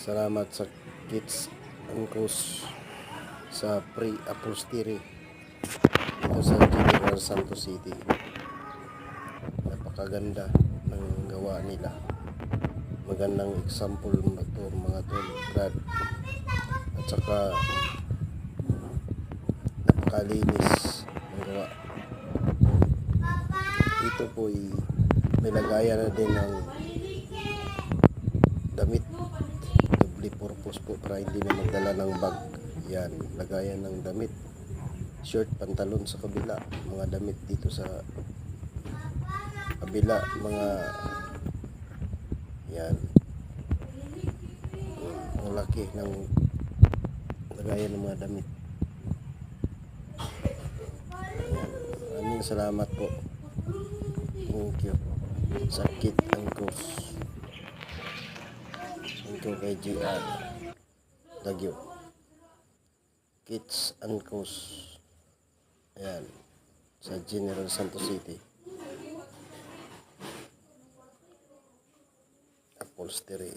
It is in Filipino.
Salamat sa Kits Angkos sa pre-upholstery dito sa General Santos City. Napakaganda ng gawa nila. Magandang example to mga tol, Brad. At saka napakalinis ng gawa. Dito po may lagayan na din ng damit. Doble purpose po para hindi na magdala ng bag. Yan, lagayan ng damit. Shirt, pantalon sa kabila. Mga damit dito sa kabila. Mga yan. Ang laki ng lagayan ng mga damit. Ayan. Maraming salamat po. Thank you. Sakit ang course. Thank you kay GR Tagyo. Kits and Coast. Ayan. Sa General Santos City. Upholstery.